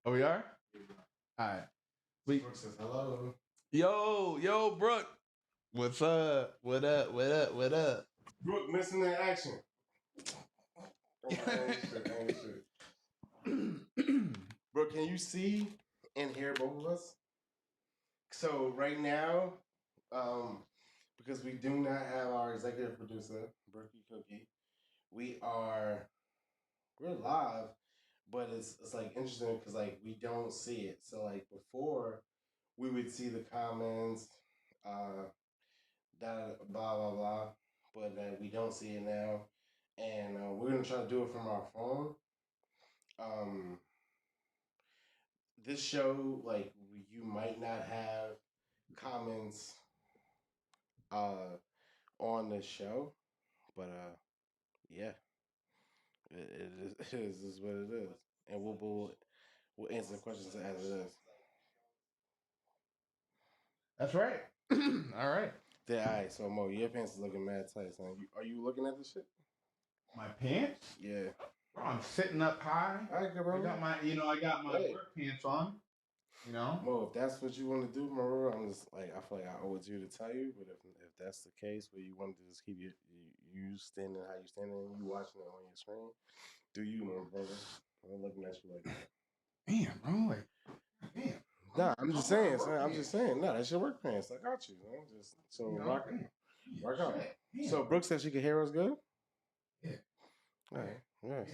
Oh, we are? All right. We Brooke says hello. yo, Brooke. What's up? What up? What up? What up? Brooke missing in action. Ain't shit. Brooke, can you see and hear both of us? So right now, um, because we do not have our executive producer, Brookie Cookie, we are we're live, but it's like interesting because like we don't see it. So like before, we would see the comments, uh, that blah blah blah, but we don't see it now, and we're gonna try to do it from our phone. Um, this show, like you might not have comments uh on this show, but yeah, it is what it is, and we'll answer the questions as it is. That's right. All right. Yeah, all right. So Mo, your pants is looking mad tight, son. Are you looking at this shit? My pants? Yeah. Bro, I'm sitting up high. All right, good, I bro. got I got my Hey, work pants on. You know. Mo, if that's what you want to do, Mo, I'm just like I feel like I owe it to you to tell you. But if that's the case, where you want to just keep you standing how you standing, and you watching it on your screen, do you, my brother? I'm looking at you like that. Damn, bro. Like, damn. Nah, I'm just saying, son. I'm just saying. Nah, that's your work pants. I got you. Man. Just so You know, rock out. Damn. So Brooke said she could hear us good. Yeah. All right. Yeah.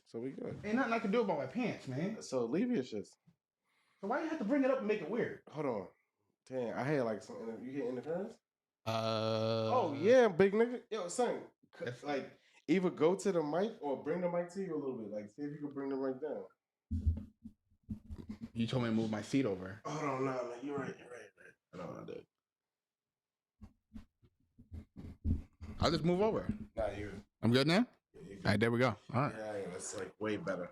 So we good. Ain't nothing I can do about my pants, man. So leave your shits. So why you have to bring it up and make it weird? Hold on. Damn, I had like some. You hear interference? Uh. Oh yeah, big nigga. Yo, son. Like either go to the mic or bring the mic to you a little bit. Like see if you can bring the mic down. You told me to move my seat over. Hold on, no, you're right. I know what I did. I'll just move over. Nah, you. I'm good now? Yeah, All right, there we go. All right. Yeah, that's like way better.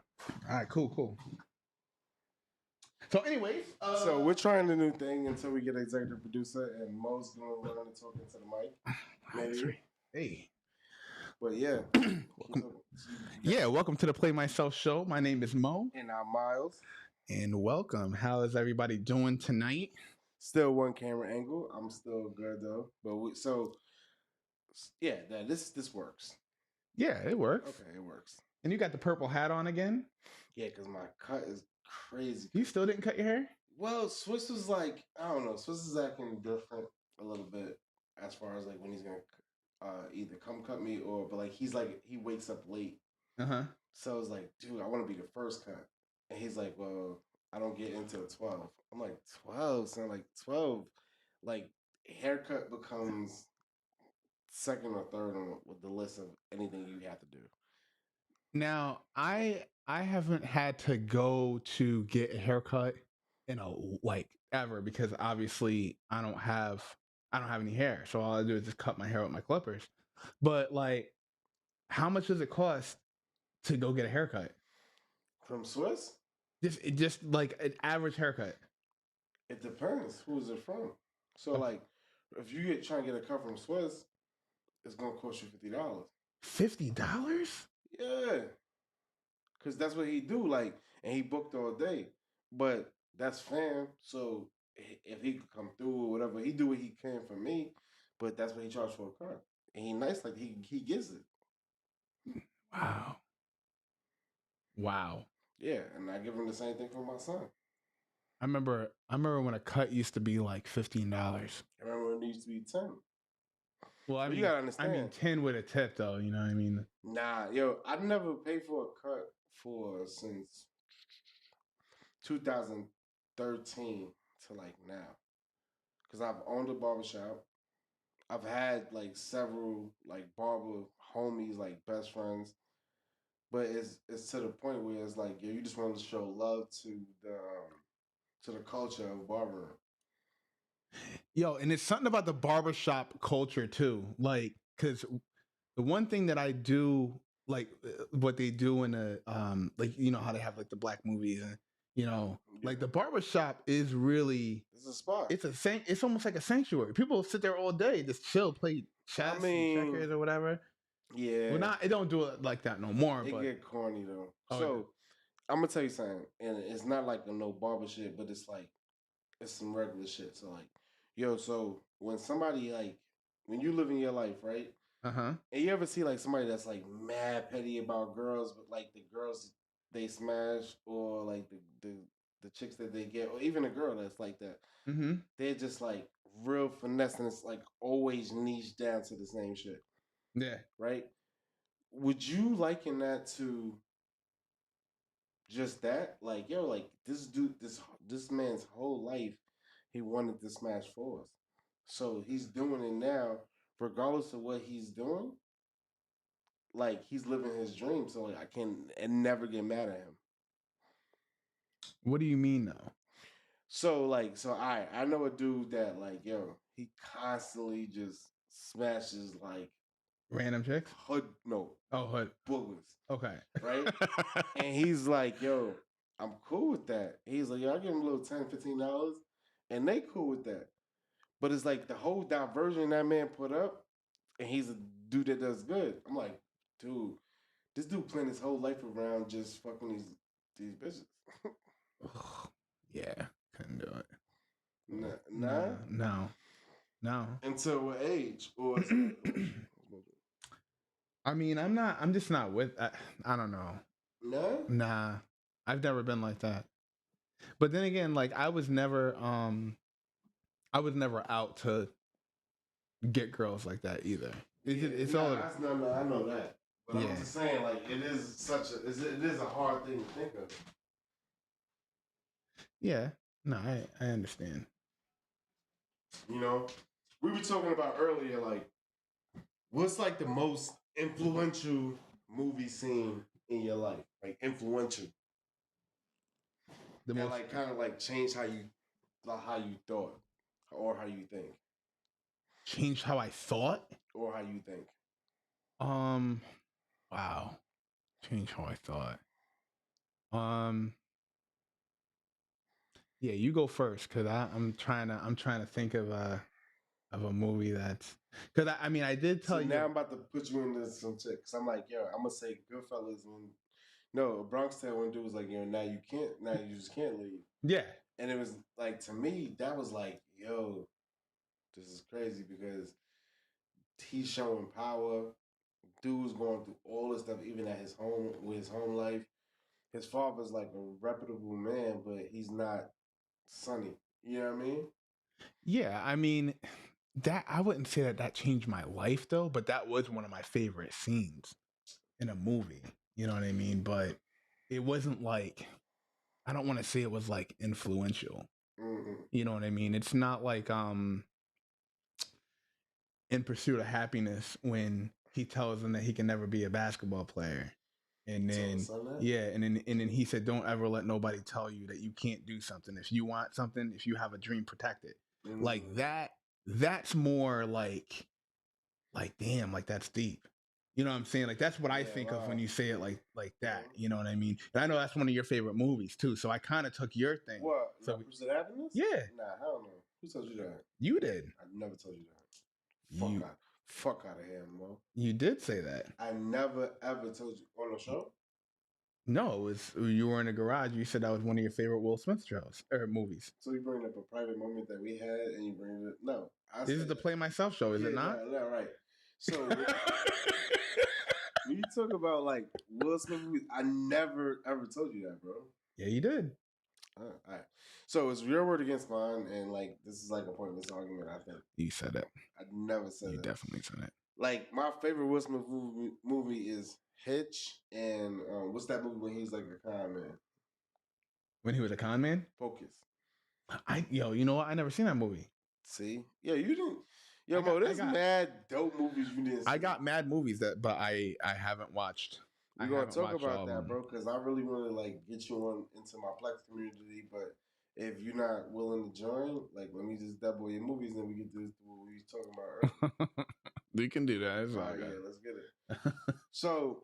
All right, cool. So, anyways, so we're trying the new thing until we get an executive producer, and Mo's gonna learn to talk into the mic. Maybe. Hey. But yeah. Welcome to the Play Myself show. My name is Mo. And I'm Miles. And welcome. How is everybody doing tonight? Still one camera angle. I'm still good though. But this works. Yeah, it works. Okay, it works. And you got the purple hat on again? Yeah, because my cut is crazy. You still didn't cut your hair? Well, Swiss was like, I don't know. Swiss is acting different a little bit as far as like when he's gonna either come cut me but like he wakes up late. So it's like, dude, I want to be the first cut, and he's like, well, I don't get until 12. I'm like 12, so I'm like 12, like haircut becomes second or third on the list of anything you have to do. Now, I haven't had to go to get a haircut in a ever because obviously I don't have any hair, so all I do is just cut my hair with my clippers. But like, how much does it cost to go get a haircut from Swiss? Just like an average haircut. It depends. Who is it from? So like, if you trying to get a cut from Swiss, it's gonna cost you $50. $50? Yeah, because that's what he do. Like, and he booked all day, but that's fam. So if he could come through or whatever, he do what he can for me. But that's what he charged for a cut, and he nice. Like he gets it. Wow. Yeah, and I give him the same thing for my son. I remember when a cut used to be like $15. I remember when it used to be 10. Well, I mean, you gotta understand. I mean, 10 with a tip, though. You know what I mean? Nah, yo, I've never paid for a cut since 2013 to like now, because I've owned a barbershop. I've had like several like barber homies, like best friends, but it's to the point where it's like, yo, you just want to show love to the culture of barbering. Yo, and it's something about the barbershop culture too. Like, because the one thing that I do like what they do in the like, you know how they have like the black movies and like the barbershop is really, it's a spot. It's almost like a sanctuary. People sit there all day, just chill, play chess, and checkers or whatever. Yeah. Well, it don't do it like that no more. It but get corny though. So I'm gonna tell you something, and it's not like a no barber shit, but it's like it's some regular shit. So like, yo, so when somebody like when you live in your life, right? Uh-huh. And you ever see like somebody that's like mad petty about girls, but like the girls they smash or like the chicks that they get, or even a girl that's like that, Mm-hmm. they're just like real finesse and it's like always niche down to the same shit, Yeah. right? Would you liken that to just that? Like, yo, like this dude, this man's whole life, he wanted to smash fours. So he's doing it now, regardless of what he's doing. Like he's living his dream, so like I can and never get mad at him. What do you mean though? So I know a dude that like yo, he constantly just smashes like Random chicks? hood no Oh, hood. boogers, Okay. right? And he's like, yo, I'm cool with that. He's like, yo, I give him a little $10, $15, and they cool with that. But it's like the whole diversion that man put up, and he's a dude that does good. I'm like, dude, this dude planned his whole life around just fucking these bitches. Yeah, couldn't do it. Nah. No. Until what age? Or I mean, I'm just not with. I don't know. no? Nah, I've never been like that. But then again, like I was never out to get girls like that either. It's all. No, I know that. But Yeah. I'm just saying, like, it is a hard thing to think of. Yeah. No, I understand. You know, we were talking about earlier, like, what's like the most influential movie scene in your life? Like influential. The That most like kind of like changed how you thought or how you think changed how I thought. or how you think. Wow, changed how I thought. Um, yeah, you go first because I'm trying to think of a movie that's because I mean I did tell So you now I'm about to put you into some shit. Cause I'm like, yo, I'm gonna say Goodfellas when no Bronx Tale when dude was like, yo, now you just can't leave. yeah. And it was like to me, that was like, yo, this is crazy because he's showing power. Dude's going through all this stuff, even at his home with his home life. His father's like a reputable man, but he's not Sonny. You know what I mean? Yeah, I mean, that I wouldn't say that changed my life though, but that was one of my favorite scenes in a movie. You know what I mean? But it wasn't like I don't want to say it was like influential. Mm-hmm. You know what I mean? It's not like In Pursuit of Happiness when he tells him that he can never be a basketball player. And then yeah, and then he said, "Don't ever let nobody tell you that you can't do something. If you want something, if you have a dream, protect it." Mm-hmm. Like that. That's more like damn, like that's deep. You know what I'm saying? Like that's what I think of when you say it like that. You know what I mean? And I know that's one of your favorite movies too. So I kind of took your thing. What? So Pursuit of Happiness? yeah, Nah, hell no. Who told you that? you did. I never told you that. You Fuck out of here, Mo. you did say that. I never ever told you on the show. No, it was you were in the garage. You said that was one of your favorite Will Smith shows or movies. So you bring up a private moment that we had, and you bring it. No, This is the Play Myself show, is it not? Yeah, right. So when you talk about like Will Smith movies, I never ever told you that, bro. Yeah, you did. All right. So it's your word against mine, and like this is like a pointless argument. I think you said it. I never said you that. You definitely said it. Like my favorite Will Smith movie is Hitch, and what's that movie when he's like a con man? When he was a con man? Focus. You know what? I never seen that movie. See, yeah, you didn't. Yo, Mo, there's mad dope movies you didn't see. I got mad movies but I haven't watched. We're gonna talk about that, bro, because I really want to like get you on into my Plex community, but if you're not willing to join, like let me just double your movies and we get to what we was talking about earlier. We can do that. It's all right, yeah, let's get it. So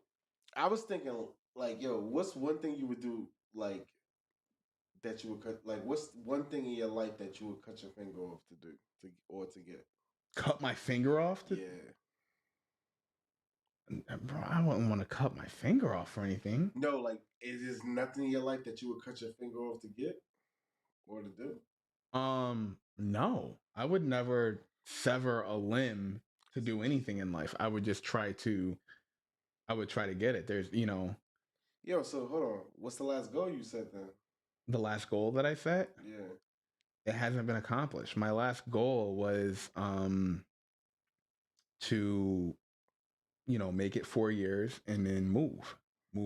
I was thinking, like, yo, what's one thing you would do, like, that you would cut? Like, what's one thing in your life that you would cut your finger off to do, to get? Cut my finger off? Yeah. Bro, I wouldn't want to cut my finger off or anything. No, like, is there nothing in your life that you would cut your finger off to get or to do? No, I would never sever a limb to do anything in life. I would just try to. I would try to get it. There's, Yo, so hold on. What's the last goal you set then? the last goal that I set. Yeah. It hasn't been accomplished. My last goal was to make it 4 years and then move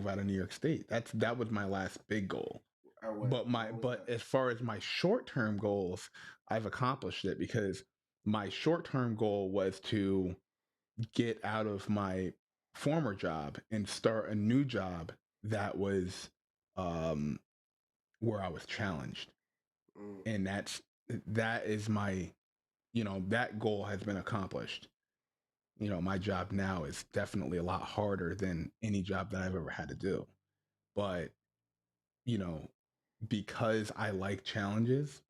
out of New York State. That was my last big goal. I went. But as far as my short term goals, I've accomplished it because my short term goal was to get out of my former job and start a new job that was um where I was challenged. Mm. And that is my that goal has been accomplished. My job now is definitely a lot harder than any job that I've ever had to do. But, you know, because I like challenges,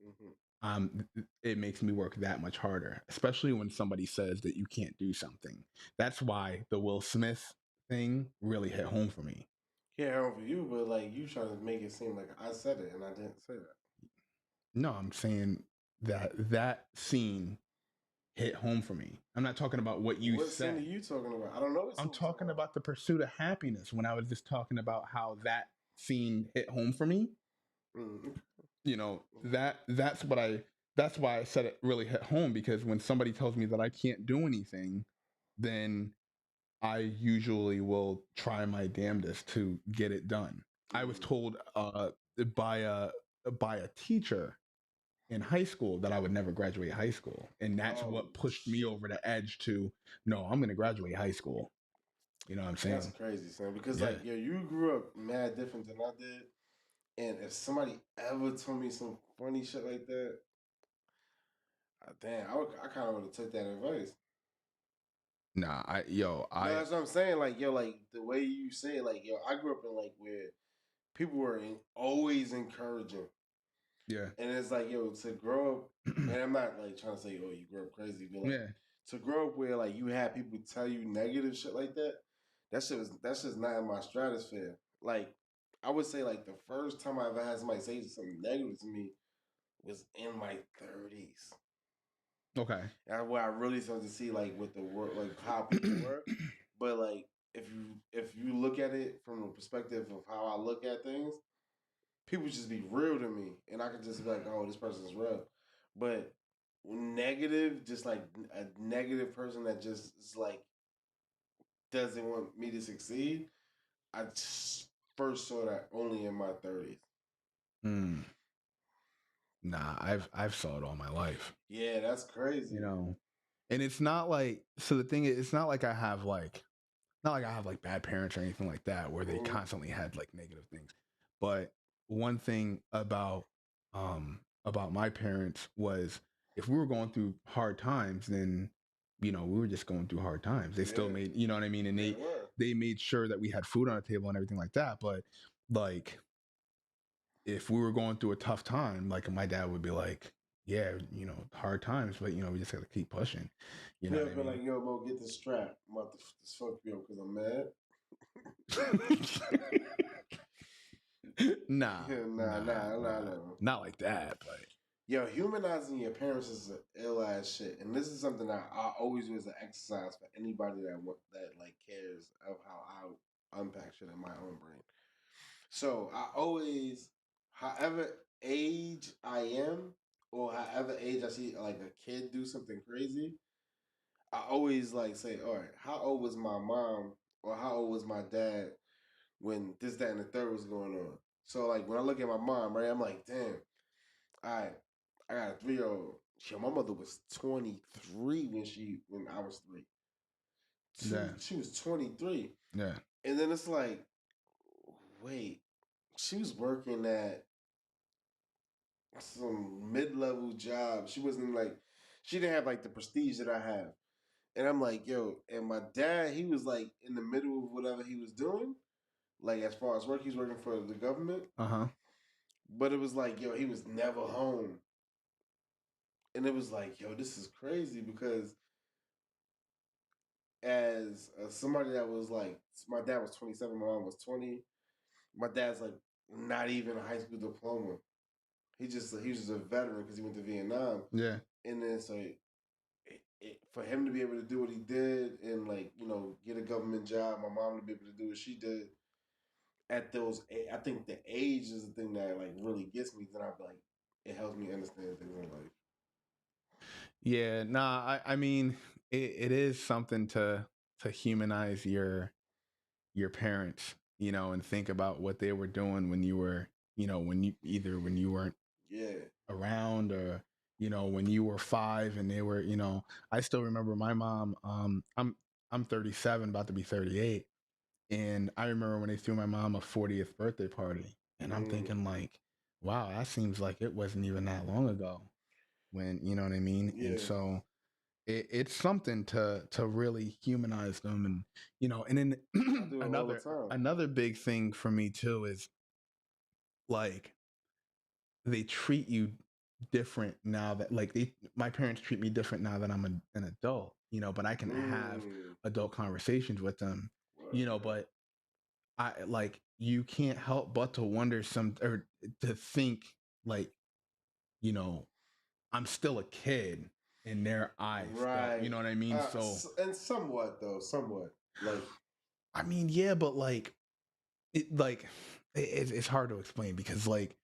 Mm-hmm. it makes me work that much harder, especially when somebody says that you can't do something. That's why the Will Smith thing really hit home for me. Yeah, over you, but like you trying to make it seem like I said it and I didn't say that. No, I'm saying that scene hit home for me. I'm not talking about what you What scene are said. you talking about? I don't know what I'm scene you're talking talking about. about the pursuit of happiness when I was just talking about how that scene hit home for me. Mm-hmm. That's why I said it really hit home because when somebody tells me that I can't do anything, then I usually will try my damnedest to get it done. I was told by a by a teacher in high school that I would never graduate high school, and that's Oh what pushed me shit. over the edge to no, I'm going to graduate high school. You know what I'm That's saying? crazy, son. Because Yeah. like, yo, you grew up mad different than I did. And if somebody ever told me some funny shit like that, damn, I kind of would have took that advice. Nah, No, that's what I'm saying. Like, yo, like the way you say it, like, yo, I grew up in like where people were always encouraging, yeah. and it's like, yo, to grow up, and I'm not like trying to say, oh, you grew up crazy, but like Yeah. to grow up where like you had people tell you negative shit like that, that's just not in my stratosphere. Like, I would say like the first time I ever had somebody say something negative to me was in my 30s. Okay. And where I really started to see like what the world, like how people were. But like if you look at it from the perspective of how I look at things, people just be real to me, and I could just be like, oh, this person's real. But negative, just like a negative person that just is like doesn't want me to succeed. I first saw that only in my 30s. Mm. Nah, I've saw it all my life. Yeah, that's You crazy. know, and it's not like so the thing is, it's not like I have like not like I have like bad parents or anything like that where they Mm-hmm. constantly had like negative things. But one thing about my parents was if we were going through hard times, then we were just going through hard times. They still Yeah, made, you know what I mean, and they were. they made sure that we had food on the table and everything like that. But like if we were going through a tough time, like my dad would be like, "Yeah, hard times, but we just got to keep pushing." You You know what ever I been mean? like, yo, bro, get the strap. I'm about to just fuck you up because I'm mad. Nah, Yeah, nah, nah, nah, nah, nah, nah. not like that. But Yo, humanizing your parents is an ill ass shit, and this is something that I always do as an exercise for anybody that like cares of how I unpack shit in my own brain. So I always, however age I am, or however age I see like a kid do something crazy, I always like say, all right, how old was my mom or how old was my dad when this, that, and the third was going on? So like when I look at my mom, right, I'm like, damn, all right, I got a 3-year old. Shit, my mother was 23 when I was three. yeah, She was 23. yeah, And then it's like, wait, she was working at some mid level job. She wasn't like she didn't have like the prestige that I have. And I'm like, yo, and my dad, he was like in the middle of whatever he was doing. Like as far as work, he's working for the government. uh-huh. But it was like, yo, he was never home. And it was like, yo, this is crazy because as somebody that was like, my dad was 27, my mom was 20. My dad's like not even a high school diploma. He was just a veteran because he went to Vietnam. Yeah. And then so for him to be able to do what he did and like get a government job, my mom to be able to do what she did at those, I think the age is the thing that like really gets me. Then I'm like, it helps me understand things in life. Yeah, nah, I mean it is something to humanize your parents, and think about what they were doing when you were, when you weren't Yeah. around, or when you were 5 and they were, I still remember my mom. I'm 37, about to be 38, and I remember when they threw my mom a 40th birthday party, and I'm thinking like, wow, that seems like it wasn't even that long ago, when, you know what I mean. Yeah. And so it's something to really humanize them, and and then I do it all the time. another big thing for me too is like they treat you different now that, like, my parents treat me different now that I'm an adult, but I can have adult conversations with them, but I, like, you can't help but to wonder or to think like, you know I'm still a kid in their eyes, right? You know what I mean? And somewhat like, I mean, yeah, but like it's hard to explain, because like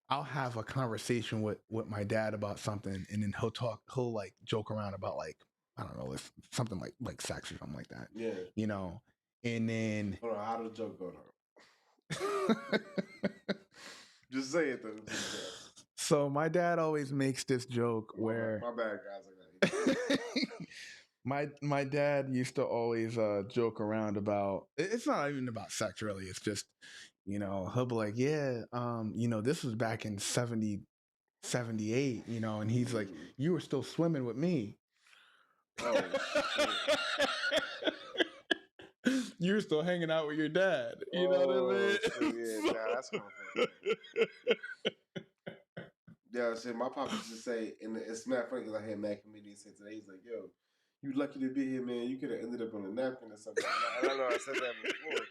I'll have a conversation with my dad about something, and then he'll like joke around about, like, I don't know, something like sex or something like that. Yeah. And then hold on, how did the joke go down? Just say it though. So my dad always makes this joke where my bad guys. my dad used to always joke around about, it's not even about sex really, it's just, he'll be like, yeah, this was back in 78, and he's like, you were still swimming with me. Oh shit. You were still hanging out with your dad. You know what I mean? Shit, yeah, nah, that's kind of yeah, shit. My papa used to say, and it's not funny because I had mad comedians say today. He's like, "Yo, you lucky to be here, man. You could have ended up on a napkin or something." And I know I said that before,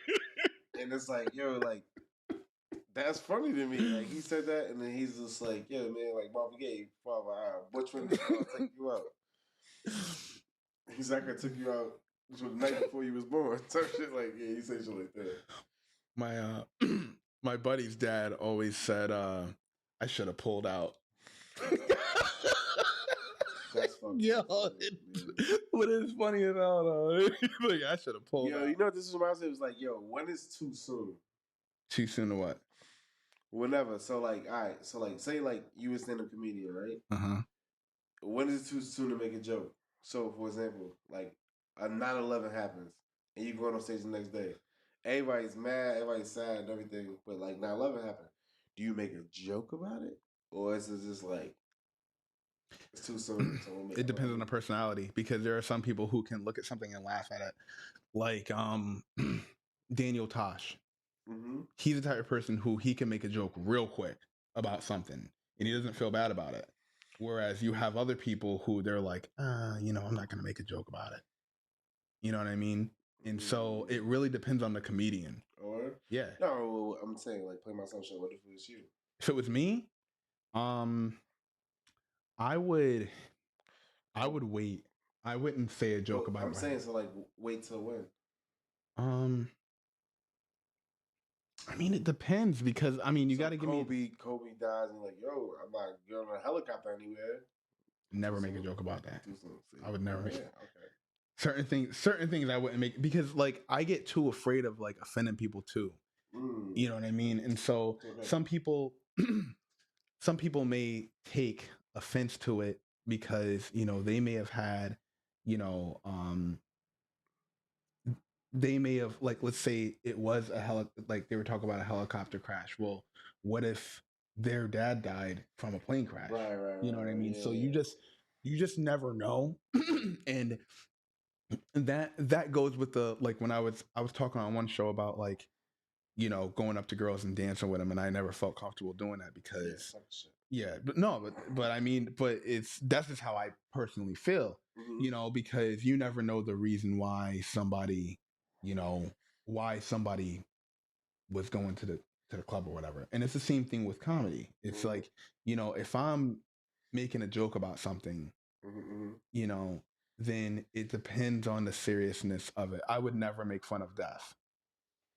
and it's like, yo, like, that's funny to me. Like, he said that, and then he's just like, "Yo, man, like, Marvin Gaye, Father, which one I'll take you out?" He's like, "I took you out the night before you was born." Some shit like, yeah, he said shit like that. My my buddy's dad always said, I should have pulled out. That's fucking yo, what is funny as hell though? Like, I should have pulled out. You know what this reminds me? It was like, yo, when is too soon? Too soon to what? Whenever. So like, all right. So like, say like you a stand-up comedian, right? When is it too soon to make a joke? So for example, like a 9/11 happens, and you going on stage the next day. Everybody's mad, everybody's sad, and everything. But like 9/11 happened. Do you make a joke about it, or is it just like it's too soon? So we'll make it depends on the personality, because there are some people who can look at something and laugh at it, like Daniel Tosh. He's the type of person who he can make a joke real quick about something, and he doesn't feel bad about it. Whereas you have other people who they're like, I'm not going to make a joke about it. You know what I mean? And so it really depends on the comedian. Or yeah. No, I'm saying like play my assumption. What if it was you? If it was me, I would wait. I wouldn't say a joke about it. I'm saying so like wait till when? I mean, it depends, because I mean, you got to give me. Kobe dies, and you're like, yo, I'm not going on a helicopter anywhere. Never make a joke about that. I would never make. Okay. Certain things I wouldn't make, because like I get too afraid of like offending people too. You know what I mean? And so some people may take offense to it, because they may have had, they may have, like, let's say it was like they were talking about a helicopter crash. Well, what if their dad died from a plane crash? Right. You know what I mean? Yeah, so you just never know. And that goes with the, like, when I was talking on one show about, like, going up to girls and dancing with them, and I never felt comfortable doing that, because Yeah, but I mean, but that's just how I personally feel, because you never know the reason why somebody, you know, why somebody was going to the club or whatever. And it's the same thing with comedy. It's like, if I'm making a joke about something, then it depends on the seriousness of it. I would never make fun of death.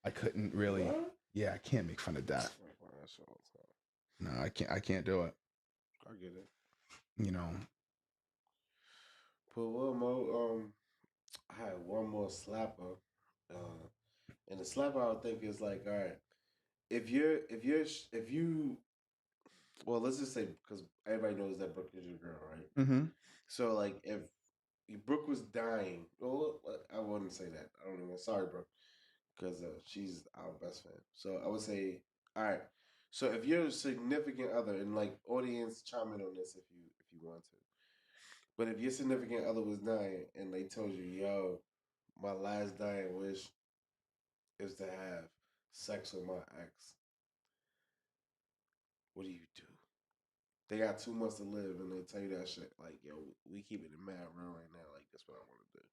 I couldn't really. What? Yeah, I can't make fun of death. No, I can't. I can't do it. I get it. You know. But one more, I had one more slapper, and the slapper I would think is like, all right, if you, well, let's just say because everybody knows that Brooke is your girl, right? Mm-hmm. So like, if Brooke was dying, well, I wouldn't say that. I don't even. Sorry, Brooke, because she's our best friend. So I would say, all right. So if you're a significant other, and like audience, chime in on this if you want to. But if your significant other was dying and they told you, "Yo, my last dying wish is to have sex with my ex," what do you do? They got 2 months to live, and they tell you that shit. Like, yo, we keeping it mad real right now. Like, that's what I want to do.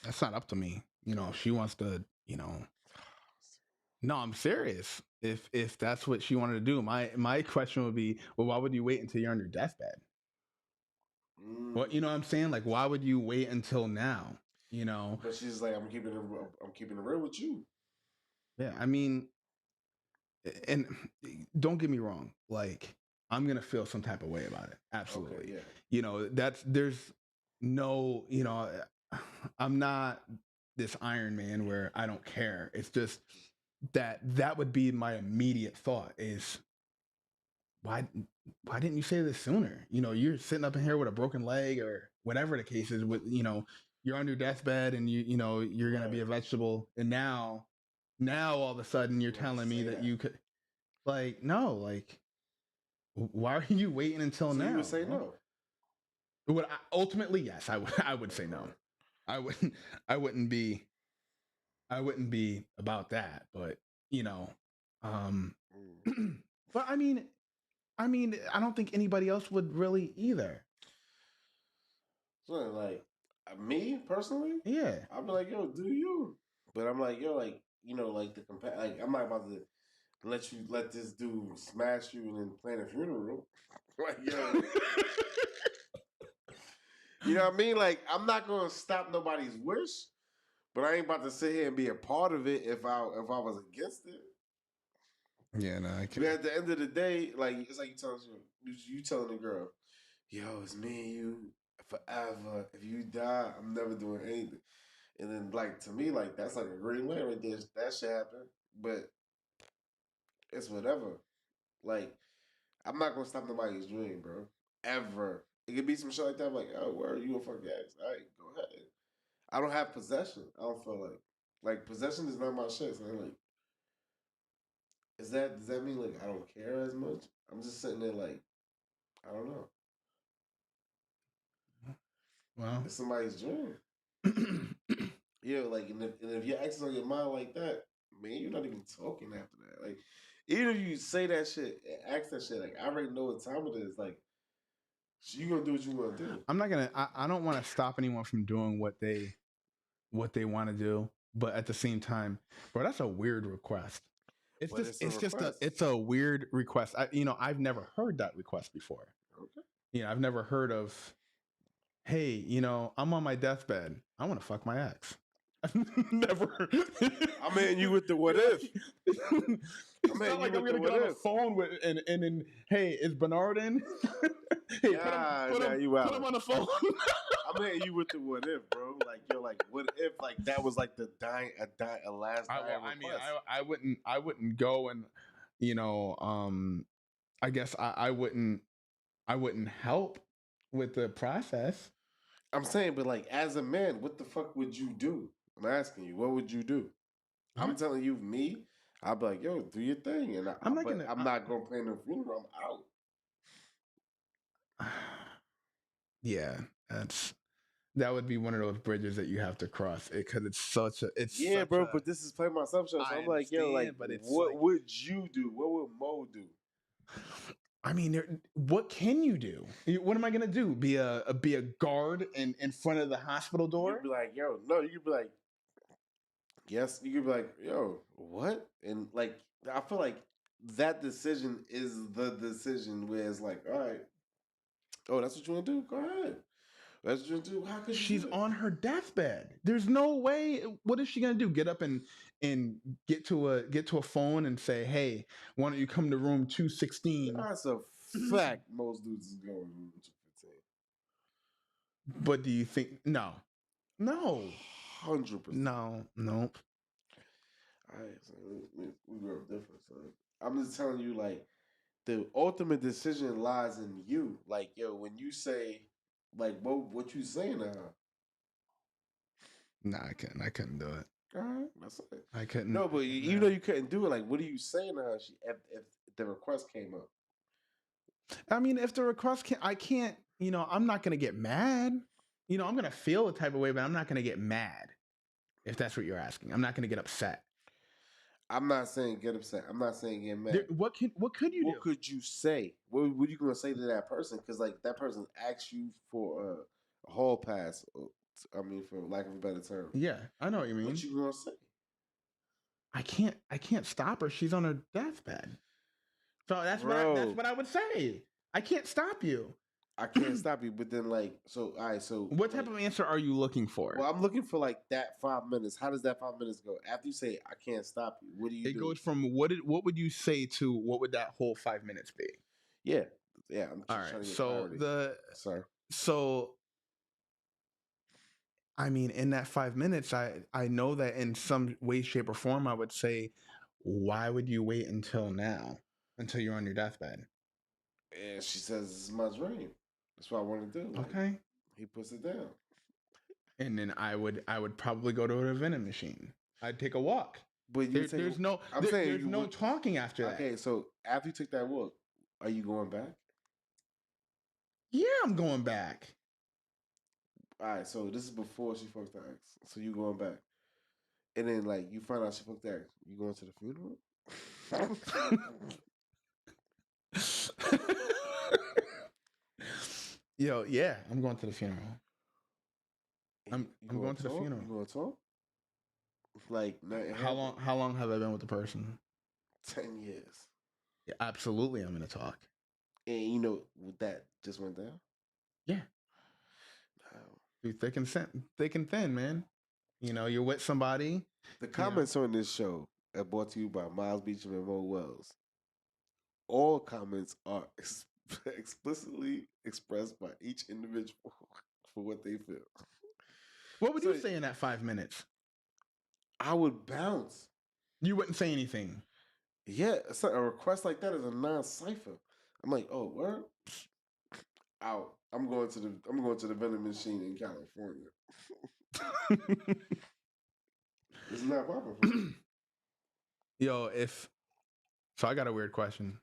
That's not up to me. If she wants to, No, I'm serious. If that's what she wanted to do, my question would be, well, why would you wait until you're on your deathbed? What you know what I'm saying? Like, why would you wait until now? But she's like, I'm keeping it real with you. Yeah, I mean, and don't get me wrong, like I'm gonna feel some type of way about it. Absolutely. Okay, yeah. There's no, I'm not this Iron Man where I don't care. It's just that would be my immediate thought is why didn't you say this sooner? You're sitting up in here with a broken leg or whatever the case is with, you're on your deathbed and you're gonna be a vegetable. And now all of a sudden you're telling me that you could, like, no, like, why are you waiting until So now? you would say no. Ultimately, yes, I would say no. I wouldn't I wouldn't be about that, but um but I mean, I don't think anybody else would really either. So like me personally, Yeah. I'd be like, yo, do you? But I'm like, yo, like like the like I'm not about to let this dude smash you and then plan a funeral. Like, yo, you know what I mean? Like, I'm not gonna stop nobody's wish, but I ain't about to sit here and be a part of it if I was against it. Yeah, no, I But at the end of the day, like it's like you telling the girl, yo, it's me and you forever. If you die, I'm never doing anything. And then like to me, like that's like a green light right there. That shit happen. But it's whatever. Like, I'm not gonna stop nobody's dream, bro. Ever. It could be some shit like that. I'm like, oh, where are you a fucking ass? All right, go ahead. I don't have possession. I don't feel like possession is not my shit. So I'm like, does that mean like I don't care as much? I'm just sitting there like, I don't know. Well, It's somebody's dream. Yeah, like and if your ex is on your mind like that, man, you're not even talking after that. Like, even if you say that shit, ask that shit, like I already know what time it is. Like, so you gonna do what you want to do. I'm not gonna. I don't want to stop anyone from doing what they want to do, but at the same time, bro, that's a weird request. It's a weird request. I've never heard that request before. Okay. I've never heard of, hey, I'm on my deathbed. I want to fuck my ex. I've never. I'm hitting you with the what if. It's not like I'm gonna get on the phone with and then, hey, is Bernard in? Hey, put him on the phone. I'm hitting you with the what if, bro. Like, yo, like what if like that was like the a last dying request. I wouldn't go and I guess I wouldn't help with the process. I'm saying, but like as a man, what the fuck would you do? I'm asking you, what would you do? I'm telling you, me, I'd be like, yo, do your thing, and I'm not gonna plan no funeral. I'm out. Yeah, that would be one of those bridges that you have to cross because but this is Play Myself show, so I'm like, yo, like, what would you do? What would Mo do? I mean, what can you do? What am I gonna do? Be a guard in front of the hospital door? You'd be like, yo, no. You could be like, yes. You could be like, yo, what? And like, I feel like that decision is the decision where it's like, all right, oh, that's what you want to do? Go ahead. That's what you want to do. How could you She's do it? on her deathbed. There's no way. What is she gonna do? Get up and get to a phone and say, "Hey, why don't you come to room 216?" That's a fact. Most dudes is going to 15. But do you think no? 100%. No. Nope. All right, so we grew up different, son. I'm just telling you, like, the ultimate decision lies in you. Like, yo, when you say, like, what you saying to her? Nah, I couldn't. I couldn't do it. All right, that's it. I couldn't. No, but even though you couldn't do it, like, what are you saying to her? If the request came up. I mean, if the request can, I can't. I'm not gonna get mad. I'm gonna feel a type of way, but I'm not gonna get mad. If that's what you're asking, I'm not gonna get upset. I'm not saying get upset. I'm not saying get mad. What could you do? What could you say? What are you gonna say to that person? Because like that person asked you for a hall pass. I mean, for lack of a better term. Yeah, I know what you mean. What you gonna say? I can't stop her. She's on her deathbed. So that's what I would say. I can't stop you. I can't stop you, but then like, so all right, so what type of answer are you looking for? Well, I'm looking for like that 5 minutes. How does that 5 minutes go? After you say I can't stop you, what do you do? It goes from what would you say to what would that whole 5 minutes be? Yeah. I'm all right. So sorry. So I mean, in that 5 minutes, I know that in some way, shape, or form, I would say, why would you wait until now, until you're on your deathbed? And she says, "This is my dream. That's what I want to do." Like, okay. He puts it down. And then I would probably go to a vending machine. I'd take a walk. But there's no talking after that. Okay, so after you took that walk, are you going back? Yeah, I'm going back. All right, so this is before she fucked the ex. So you going back, and then like you find out she fucked the ex. You going to the funeral? Yo, yeah, I'm going to the funeral. I'm going to the funeral. You going to talk? Like, how long have I been with the person? 10 years. Yeah, absolutely, I'm going to talk. And you know that just went down. Yeah. Through thick and thin, man. You're with somebody. The comments on this show are brought to you by Miles Beecham and Mo Wells. All comments are explicitly expressed by each individual for what they feel. What would you say in that 5 minutes? I would bounce. You wouldn't say anything. Yeah, a request like that is a non-cipher. I'm like, oh, word? Out. I'm going to the vending machine in California. It's not popping. Yo, so I got a weird question.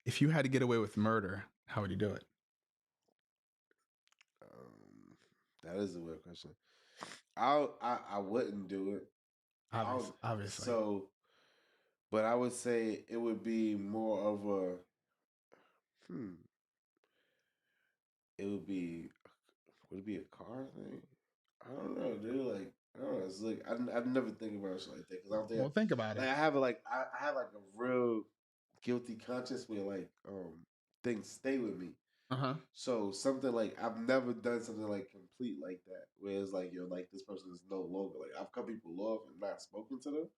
If you had to get away with murder, how would you do it? That is a weird question. I wouldn't do it. Obviously. So, but I would say it would be more of a It would be a car thing? I don't know, dude. Like, I don't know. It's like I've never think about shit like that because I don't think. Well, think about it. I have I have like a real guilty conscience where like things stay with me. So something like I've never done something like complete like that, where it's like like this person is no longer like I've cut people off and not spoken to them.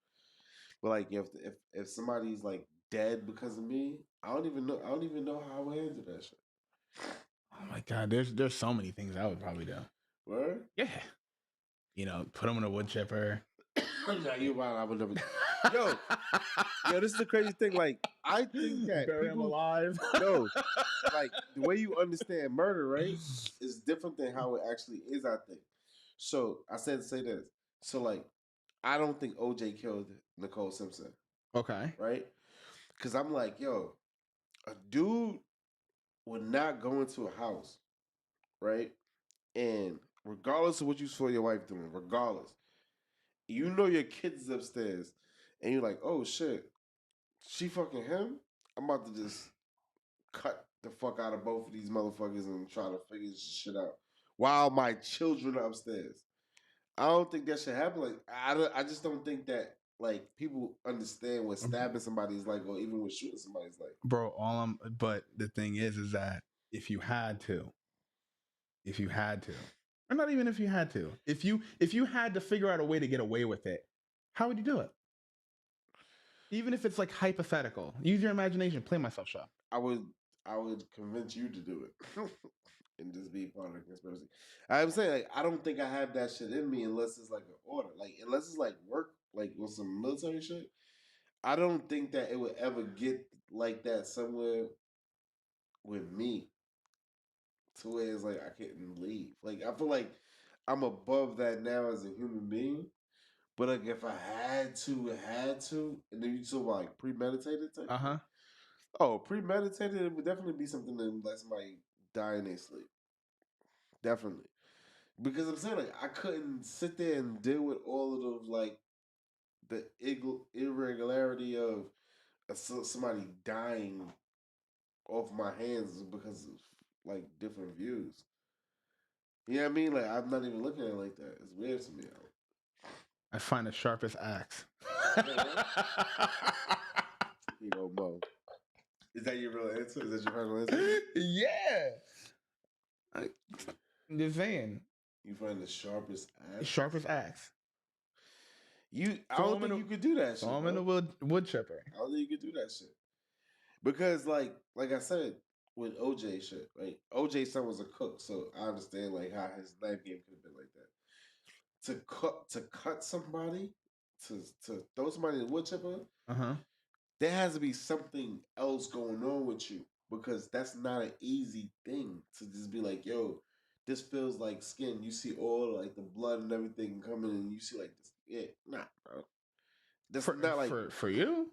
But like if somebody's like dead because of me, I don't even know how I would handle that shit. Oh my god, there's so many things I would probably do. Word? Yeah. Put them in a wood chipper. You wild, I would never. Yo, this is the crazy thing. Like, I think that bury them alive. Yo, like the way you understand murder, right, is different than how it actually is. I think. So I said to say this. So like, I don't think OJ killed Nicole Simpson. Okay. Right? Because I'm like, yo, a dude would not go into a house, right? And regardless of what you saw your wife doing, regardless, you know your kid's upstairs, and you're like, oh shit, she fucking him? I'm about to just cut the fuck out of both of these motherfuckers and try to figure this shit out while my children are upstairs. I don't think that should happen. Like I just don't think that like people understand what stabbing somebody is like, or even what shooting somebody is like. Bro, but the thing is that if you had to, or not even if you had to, if you had to figure out a way to get away with it, how would you do it? Even if it's like hypothetical, use your imagination. Play myself shop. I would convince you to do it and just be part of the conspiracy. I'm saying like I don't think I have that shit in me unless it's like an order, like unless it's like work, like with some military shit. I don't think that it would ever get like that somewhere with me to where it's like I couldn't leave. Like I feel like I'm above that now as a human being. But like if I had to, and then you talk about like premeditated type. Uh-huh. Oh, premeditated, it would definitely be something that let somebody die in their sleep. Definitely. Because I'm saying like I couldn't sit there and deal with all of those like the irregularity of somebody dying off my hands because of like different views. You know what I mean? Like I'm not even looking at it like that. It's weird to me. I find the sharpest axe. You know, Mo. Is that your real answer? Is that your final answer? Yeah. I'm just saying. You find the sharpest axe? Sharpest axe. I don't think you could do that shit. Throw him in the wood chipper. I don't think you could do that shit. Because like I said, with OJ shit, like OJ's son was a cook, so I understand like how his knife game could have been like that. To cut somebody, to throw somebody in the wood chipper, Uh-huh. there has to be something else going on with you because that's not an easy thing to just be like, yo, this feels like skin. You see all like the blood and everything coming, and you see like this. Yeah, nah, bro. That's not like for you.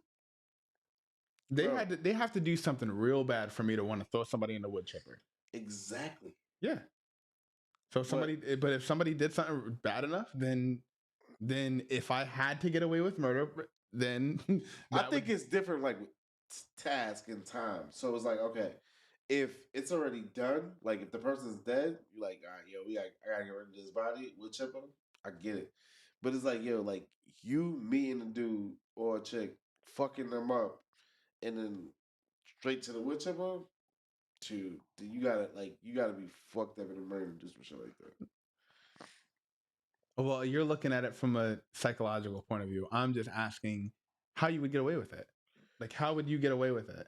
They bro, they have to do something real bad for me to want to throw somebody in the wood chipper. exactly. Yeah. So but if somebody did something bad enough, then if I had to get away with murder, then I think it's different, like task and time. So it's like, okay, if it's already done, like if the person's dead, you're like, all right, yo, I gotta get rid of this body. We'll chip him. I get it, but it's like, yo, like you meeting a dude or a chick, fucking them up, and then straight to the wood chipper. To you gotta be fucked up in a murder to do some shit like that. well, you're looking at it from a psychological point of view. I'm just asking how you would get away with it. Like, how would you get away with it?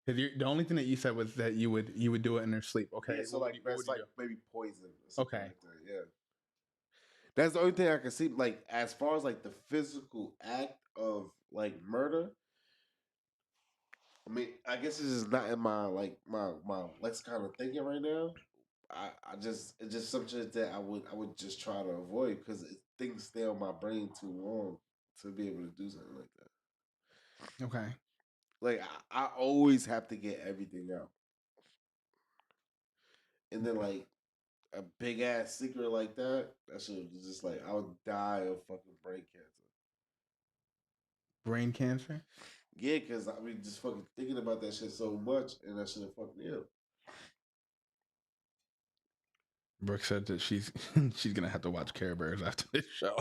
Because the only thing that you said was that you would do it in their sleep. Okay, Yeah, so like that's like maybe poison. Or okay, like that. Yeah. That's the only thing I can see. Like as far as like the physical act of like murder, I mean, I guess this is not in my like my lexicon of thinking right now. I just it's just some shit that I would just try to avoid because things stay on my brain too long to be able to do something like that. okay. Like I always have to get everything out, and then like a big ass secret like that, that shit was just like I would die of fucking brain cancer. Brain cancer. Yeah, because I mean, just fucking thinking about that shit so much, and that shit fucked me up. Brooke said that she's she's gonna have to watch Care Bears after this show.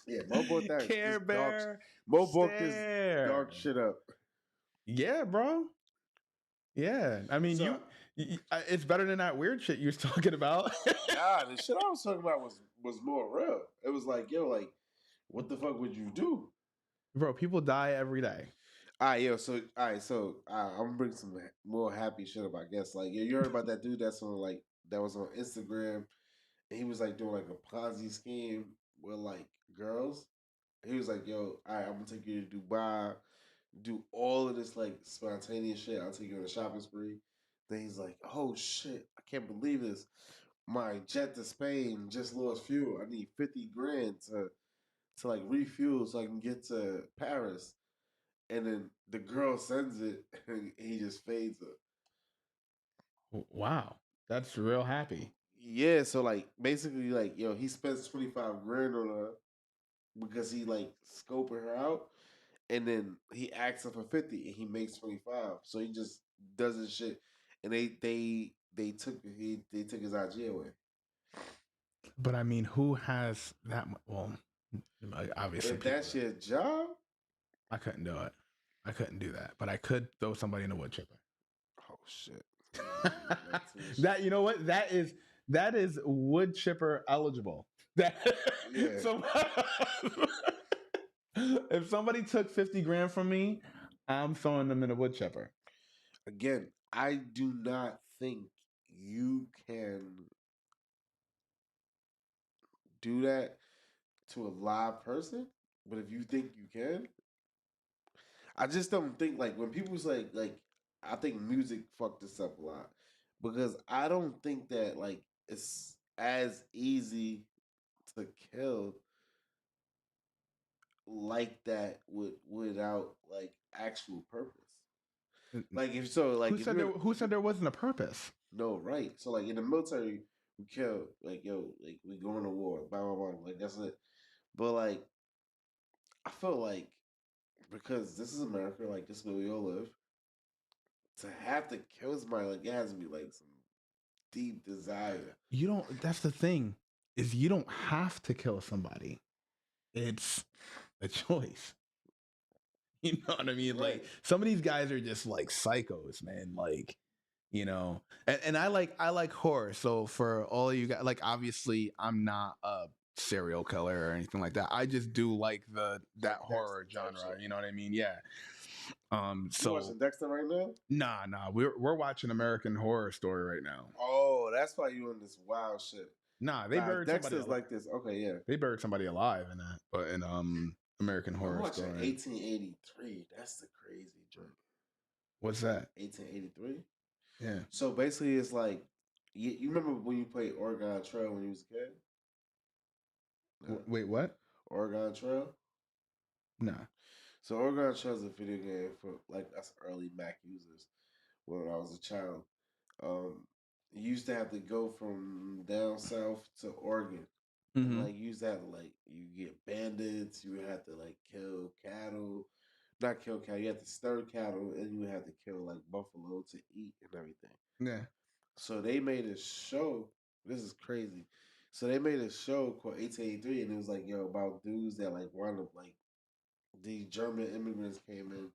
Yeah, Mo brought that Care Bear. Mo brought this dark shit up. Yeah, bro. Yeah, I mean, So, it's better than that weird shit you was talking about. nah, the shit I was talking about was more real. It was like, yo, like, what the fuck would you do? Bro, people die every day. I'm gonna bring some more happy shit up, I guess. Like, you heard about that dude that's on like that was on Instagram, and he was like doing like a Ponzi scheme with like girls. He was like, "Yo, all right, I'm gonna take you to Dubai, do all of this like spontaneous shit. I'll take you on a shopping spree." Then he's like, "Oh shit, I can't believe this. My jet to Spain just lost fuel. I need 50 grand to like refuel so I can get to Paris." And then the girl sends it, and he just fades her. Wow, that's real happy. Yeah, so like basically, like yo, he spends 25 grand on her because he like scoping her out, and then he asks him for 50, and he makes 25. So he just does his shit, and they took his IG away. But I mean, who has that? Well, obviously If people. that's your job, I couldn't do it. I couldn't do that. But I could throw somebody in a wood chipper. oh shit. That you know what that is wood chipper eligible. That Yeah. so if somebody took 50 grand from me, I'm throwing them in a wood chipper. Again, I do not think you can do that to a live person. But if you think you can, I just don't think like when people say like I think music fucked this up a lot because I don't think that like it's as easy to kill like that without like actual purpose. Like if so, like if you're Who said there wasn't a purpose? no right. So like in the military, we kill like yo like we going to war, blah blah blah. Like that's it. But like I feel like because this is America, like this is where we all live. To have to kill somebody, like it has to be like some deep desire. You don't. That's the thing is you don't have to kill somebody. It's a choice. You know what I mean? Right. Like some of these guys are just like psychos, man. Like, you know, and I like horror. So for all of you guys, like obviously I'm not a serial killer or anything like that. I just do like that horror genre. You know what I mean? Yeah. You So watching Dexter right now? nah. We're watching American Horror Story right now. Oh, that's why you on this wild shit. Nah, they buried Dexter's somebody. like this. Okay, yeah. They buried somebody alive in that, but in American I'm Horror watching Story. 1883. That's the crazy joint. What's that? 1883. Yeah. So basically, it's like you remember when you played Oregon Trail when you was a kid? No. Wait, what? Oregon Trail. Nah. So Oregon Trail is a video game for like us early Mac users. When I was a child, you used to have to go from down south to Oregon. Mm-hmm. And like you used to have to like you get bandits, you would have to like kill cattle. Not kill cattle, you have to stir cattle and you would have to kill like buffalo to eat and everything. Yeah. So they made a show. This is crazy. So they made a show called 1883 and it was like, yo, about dudes that like wound up like the German immigrants came in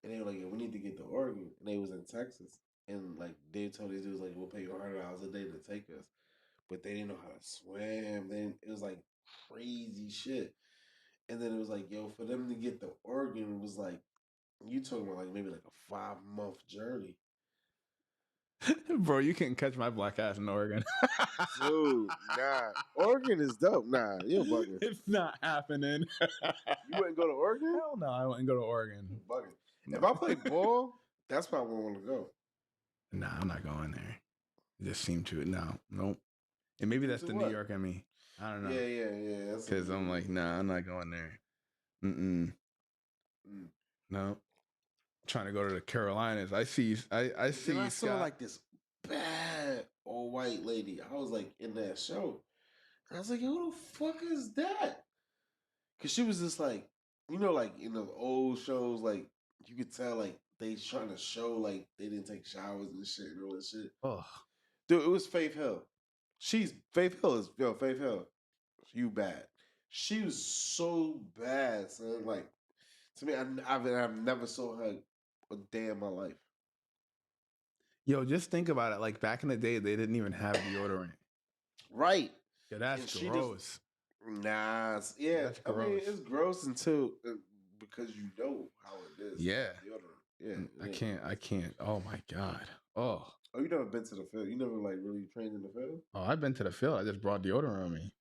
and they were like, yo, we need to get to Oregon. And they was in Texas. And like they told these dudes like we'll pay you $100 a day to take us. But they didn't know how to swim. Then it was like crazy shit. And then it was like, yo, for them to get to Oregon, it was like you talking about like maybe like a 5-month journey. Bro, you can't catch my black ass in Oregon. Dude, nah. Oregon is dope. Nah, you're bugging. It's not happening. You wouldn't go to Oregon? Hell no, I wouldn't go to Oregon. You're bugging. No. If I play ball, that's probably where I want to go. Nah, I'm not going there. It just seemed to nope. And maybe that's the New York in me. I don't know. Yeah. Because I'm like, nah, I'm not going there. No. Trying to go to the Carolinas. I see. I see. Then I saw like this bad old white lady. I was like in that show. I was like, who the fuck is that? Cause she was just like, you know, like in the old shows, like you could tell like they trying to show like they didn't take showers and shit and all that shit. Oh, dude, it was Faith Hill. Faith Hill. You bad. She was so bad, son. Like to me, I've never saw her a day in my life. Yo, just think about it. Like back in the day, they didn't even have deodorant. Right. Yeah, that's gross. Nah, yeah. That's gross. I mean, it's gross until because you know how it is. Yeah. Deodorant. I can't. Oh my god. Oh, you never been to the field? You never like really trained in the field? Oh, I've been to the field. I just brought deodorant on me.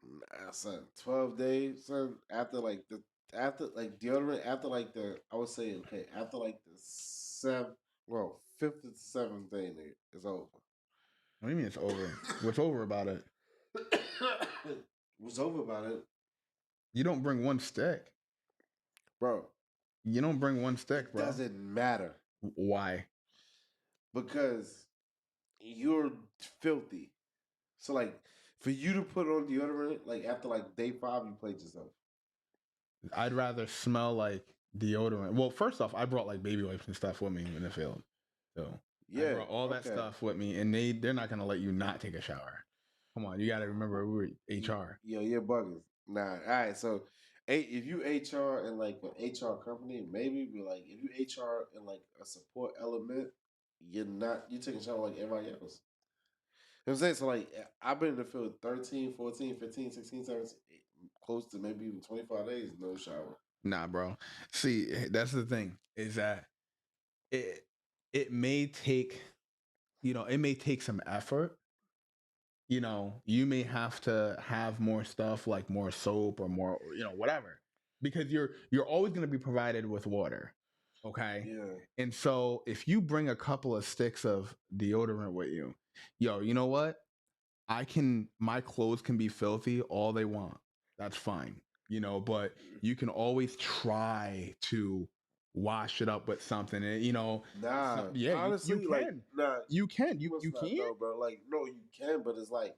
Nah, son. 12 days, son. After deodorant. After like the, I would say okay. After like the 5th to 7th day, nigga, it's over. What do you mean it's over? What's over about it? What's over about it? You don't bring one stick, bro. You don't bring one stick, bro. Doesn't matter. Why? Because you're filthy. So like for you to put on deodorant, like after like day 5, you played yourself. I'd rather smell like deodorant. Well, first off, I brought like baby wipes and stuff with me in the field, so I Yeah. brought all that Okay. stuff with me, and they're not gonna let you not take a shower. Come on, you got to remember we were HR. Yo, you're bugging. Nah. All right. So, if you HR in like an HR company, maybe, but like if you HR in like a support element, you're not. You taking a shower like everybody else. You know what I'm saying? So like I've been in the field 13, 14, 15, 16, 17, close to maybe even 25 days, no shower. Nah, bro. See, that's the thing is that it it may take it may take some effort. You may have to have more stuff like more soap or more, whatever, because you're always going to be provided with water. Okay. Yeah. And so if you bring a couple of sticks of deodorant with you, you know what? My clothes can be filthy all they want. That's fine. But you can always try to wash it up with something. And, Nah, yeah, you honestly, like, can. nah, You can. you You must not can. know, bro. Like, no, you can, but it's like,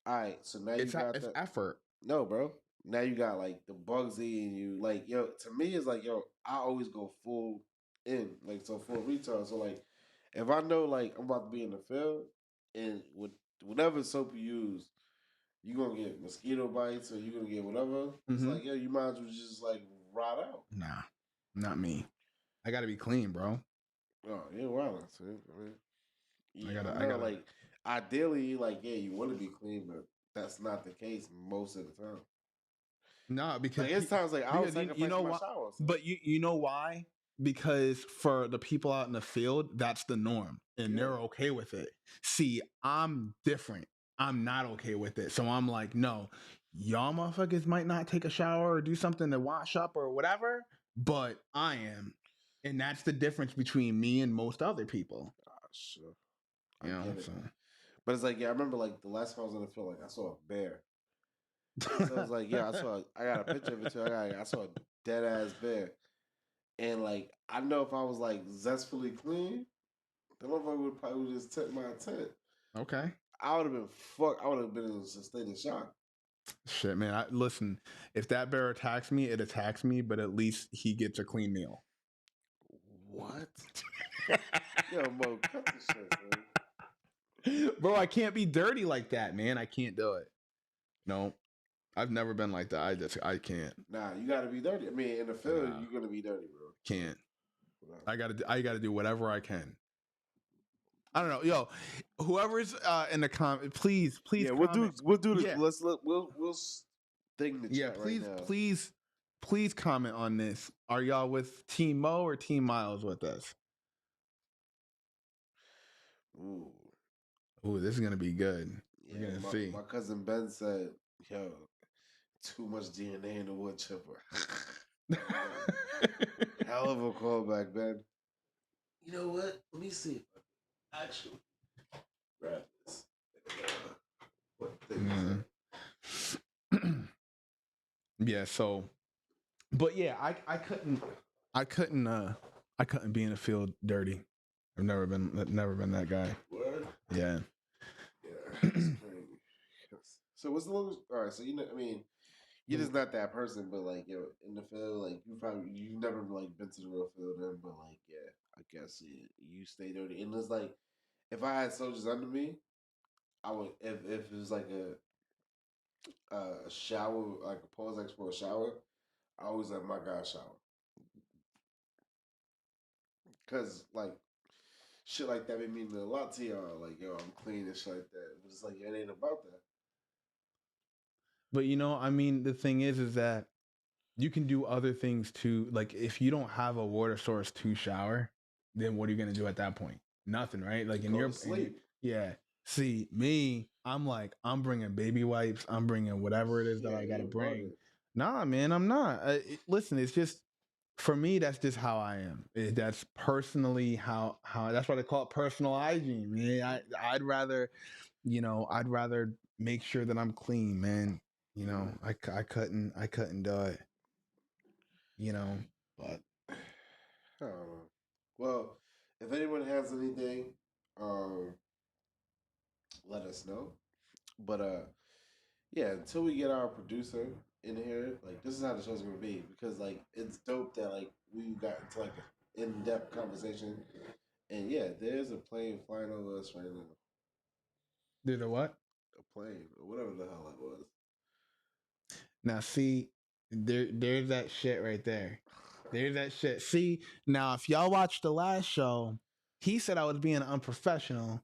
all right, so now you got It's that. effort. No, bro. Now you got like the Bugsy and you like, yo, to me, it's like, yo, I always go full in, like, so full retard. So, like, if I know, like, I'm about to be in the field and with whatever soap you use, you're going to get mosquito bites or you're going to get whatever, it's Mm-hmm. like, yo, you might as well just like rot out. Nah, not me. I gotta be clean, bro. Oh, yeah, wow. I mean, I yeah, gotta, I I know. gotta. Like, ideally, like, yeah, you want to be clean, but that's not the case most of the time. Nah, Like, it's times like I'll because you sacrifice know my what? shower. So. But you know why? Because for the people out in the field, that's the norm, and Yeah. they're okay with it. See, I'm different. I'm not okay with it, so I'm like, no, y'all motherfuckers might not take a shower or do something to wash up or whatever, but I am, and that's the difference between me and most other people. Sure. I You know, get it. so. But it's like, yeah, I remember like the last time I was on the field, like I saw a bear. So it's like, yeah, I got a picture of it too. I saw a dead ass bear. And like, I know if I was like zestfully clean, the motherfucker would probably just tip my tent. Okay. I would have been fucked. I would have been in a state of shock. Shit, man. Listen, if that bear attacks me, it attacks me, but at least he gets a clean meal. What? Yo, Mo, cut the shit, man. Bro, I can't be dirty like that, man. I can't do it. No, I've never been like that. I can't. Nah, you gotta be dirty. I mean, in the field, you're gonna be dirty, bro. Can't. Nah. I gotta do whatever I can. I don't know, yo. Whoever's in the comment, please Yeah, comment. we'll do this. Yeah, We'll thing the yeah. chat right now. Please comment on this. Are y'all with Team Mo or Team Miles with us? Ooh, Ooh, this is gonna be good. We're yeah. gonna see. My cousin Ben said, "Yo, too much DNA in the wood chipper." Hell of a callback, Ben. You know what? Let me see if I can actually grab this. What thing is Mm. Yeah. So, but yeah, I couldn't be in the field dirty. I've never been that guy. Word? Yeah. Yeah, it's crazy. So what's the longest? All right, so I mean, you're just not that person, but like, yo, in the field, like you've never like been to the real field, then, but like, yeah, I guess you stay dirty. And it's like, if I had soldiers under me, I would if it was like a shower, like a pause X for a shower, I always let my guy shower. Cause like shit like that may mean a lot to y'all. Like, yo, I'm clean and shit like that. But it's like it ain't about that. But I mean, the thing is that you can do other things too. Like if you don't have a water source to shower, then what are you gonna do at that point? Nothing, right? Like Go to sleep. yeah. See me, I'm bringing baby wipes. I'm bringing whatever it is that Yeah, I gotta you're bring. bugging. Nah, man, I'm not. Listen, it's just for me. That's just how I am. That's personally how. That's why they call it personal hygiene, man. I'd rather make sure that I'm clean, man. I couldn't do it. But I don't know. Well, if anyone has anything, um, let us know. But yeah, until we get our producer, in here, like this is how the show's gonna be because like it's dope that like we got into like an in depth conversation, and yeah, there's a plane flying over us right now, Did a what? a plane or whatever the hell that was. Now see, there's that shit right there. There's that shit. See, now if y'all watched the last show, he said I was being unprofessional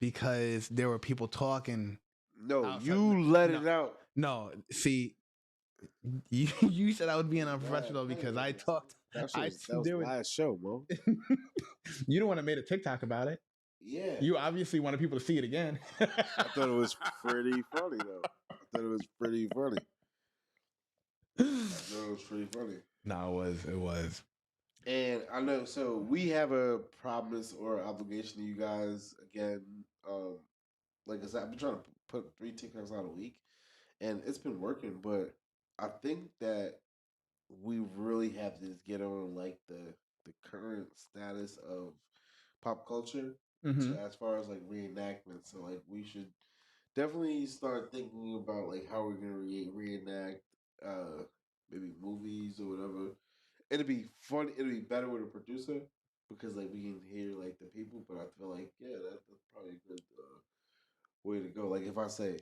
because there were people talking No, outside. you let No. it out. No, see, you said I was being unprofessional because I talked. That I was the there was. last show, bro. You don't want to make a TikTok about it. Yeah, You obviously wanted people to see it again. I thought it was pretty funny though. I thought it was pretty funny. I thought it was pretty funny. No, it was. And I know, so we have a promise or obligation to you guys again. Like I said, I've been trying to put 3 TikToks out a week, and it's been working. But I think that we really have to just get on like the current status of pop culture. Mm-hmm. So as far as like reenactment, so like we should definitely start thinking about like how we're gonna reenact maybe movies or whatever. It'd be fun. It'd be better with a producer because like we can hear like the people. But I feel like yeah, that's probably a good way to go. Like if I say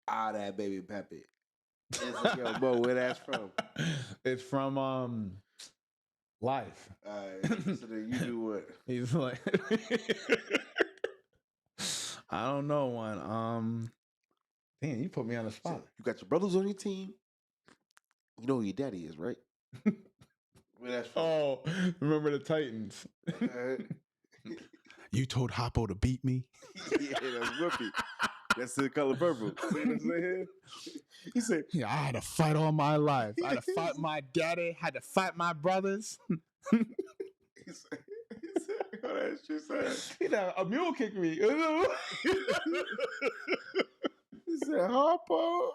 that baby Pepe, it's like yo, Mo, where that's from? It's from Life. So then you do what? He's like, I don't know one. Damn, you put me on the spot. So you got your brothers on your team. You know who your daddy is, right? Where that's from? Oh, remember the Titans? You told Hoppo to beat me. Yeah, that's Whoopi. That's the color purple. See what I'm saying? He said, "Yeah, I had to fight all my life. I had to fight my daddy. Had to fight my brothers." he said, what that shit said? You know, a mule kicked me. He said, Harpo.